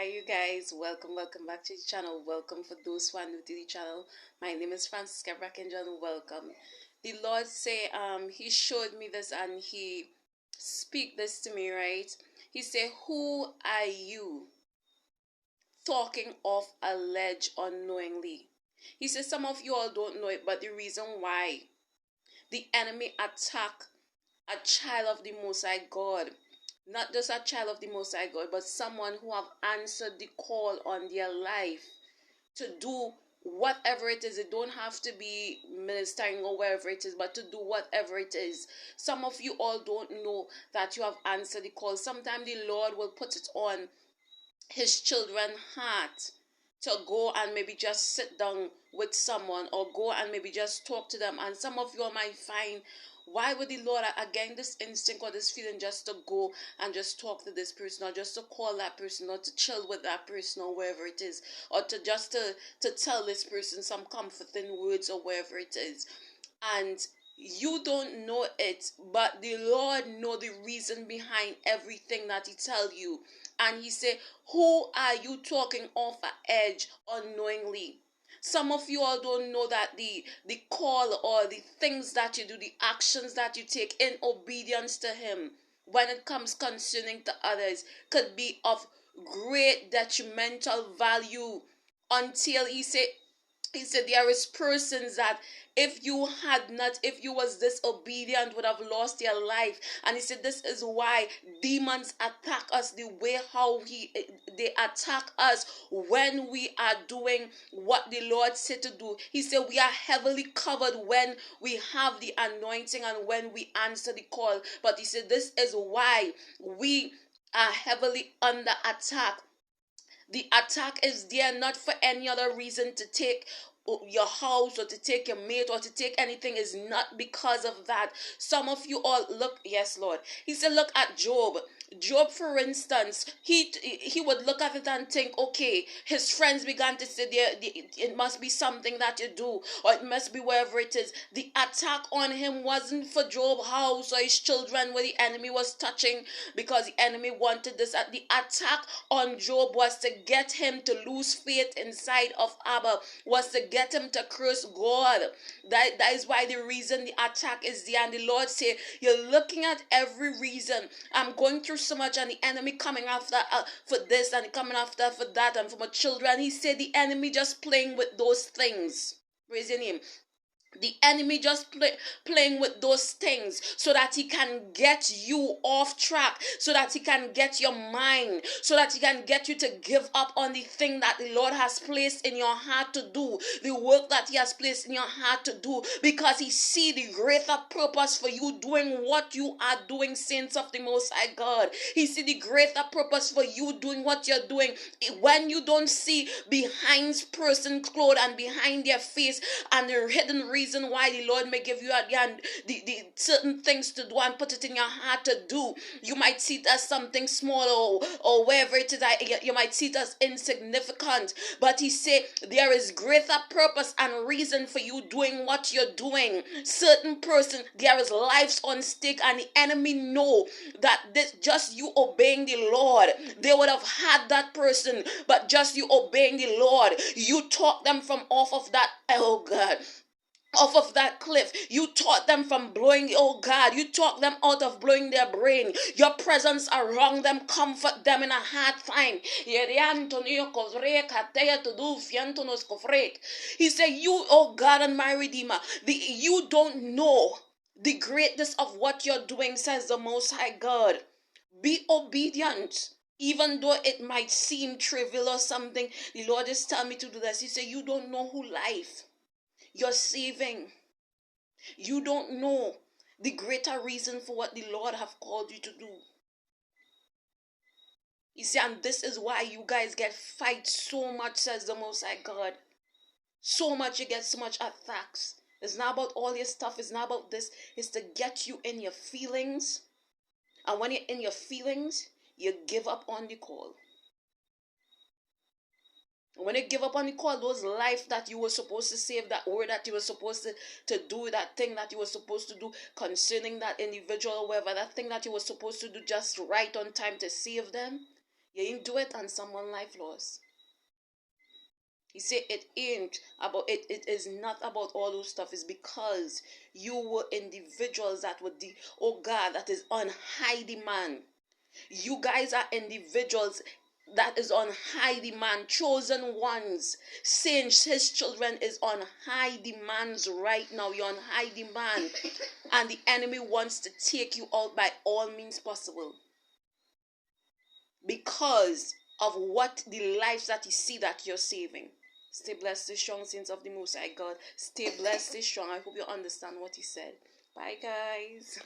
you guys, welcome back to the channel. Welcome for those who are new to the channel. My name is Francisca Brackin. Welcome. The Lord say he showed me this and he speak this to me, right? He said, who are you talking off a ledge unknowingly? He said some of you all don't know it, but the reason why the enemy attack a child of the Most High God, not just a child of the Most High God, but someone who have answered the call on their life to do whatever it is. It don't have to be ministering or wherever it is, but to do whatever it is. Some of you all don't know that you have answered the call. Sometimes the Lord will put it on his children's heart to go and maybe just sit down with someone or go and maybe just talk to them. And some of you all might find, why would the Lord, again, this instinct or this feeling just to go and just talk to this person, or just to call that person, or to chill with that person, or wherever it is, or to just to tell this person some comforting words or wherever it is. And you don't know it, but the Lord know the reason behind everything that he tell you. And he said, who are you talking off an edge unknowingly? Some of you all don't know that the call or the things that you do, the actions that you take in obedience to him when it comes concerning to others could be of great detrimental value, until he said there is persons that if you was disobedient would have lost their life. And he said this is why demons attack us the way how they attack us when we are doing what the Lord said to do. He said we are heavily covered when we have the anointing and when we answer the call. But he said this is why we are heavily under attack. The attack is there not for any other reason, to take your house or to take your mate or to take anything. Is not because of that. Some of you all look, yes Lord, he said look at Job. For instance, he would look at it and think, okay, his friends began to say it must be something that you do, or it must be wherever it is. The attack on him wasn't for Job's house or his children where the enemy was touching, because the enemy wanted this. The attack on Job was to get him to lose faith inside of Abba, was to get him to curse God. That is why the reason the attack is there. And the Lord say, you're looking at every reason. I'm going through so much, and the enemy coming after for this, and coming after for that, and for my children. He said the enemy just playing with those things. Praise your name. The enemy just playing with those things so that he can get you off track, so that he can get your mind, so that he can get you to give up on the thing that the Lord has placed in your heart to do, the work that he has placed in your heart to do, because he see the greater purpose for you doing what you are doing, saints of the Most High God. He see the greater purpose for you doing what you're doing. When you don't see behind person's clothes and behind their face and the hidden reason why the Lord may give you again the certain things to do and put it in your heart to do, you might see it as something small, or wherever it is, you might see it as insignificant. But he said there is greater purpose and reason for you doing what you're doing. Certain person, there is lives on stake, and the enemy know that this just you obeying the Lord, they would have had that person, but just you obeying the Lord, you taught them from off of that, oh God, off of that cliff. You taught them from blowing, oh God, you taught them out of blowing their brain. Your presence around them, comfort them in a hard time. He said, you, oh God and my Redeemer, you don't know the greatness of what you're doing, says the Most High God. Be obedient. Even though it might seem trivial or something, the Lord is telling me to do this. He said, you don't know who life you're saving. You don't know the greater reason for what the Lord have called you to do. You see, and this is why you guys get fight so much, says the Most High God. So much, you get so much attacks. It's not about all your stuff. It's not about this. It's to get you in your feelings. And when you're in your feelings, you give up on the call. When you give up on the call, those life that you were supposed to save, that word that you were supposed to do, that thing that you were supposed to do concerning that individual or whatever, that thing that you were supposed to do just right on time to save them, You ain't do it and someone life lost. He said it ain't about it. It is not about all those stuff. It's because you were individuals that were oh God, that is on high demand. You guys are individuals that is on high demand, chosen ones. Saints, his children is on high demands right now. You're on high demand. And the enemy wants to take you out by all means possible. Because of what the lives that you see that you're saving. Stay blessed, stay strong, saints of the Most High God. Stay blessed, stay strong. I hope you understand what he said. Bye, guys.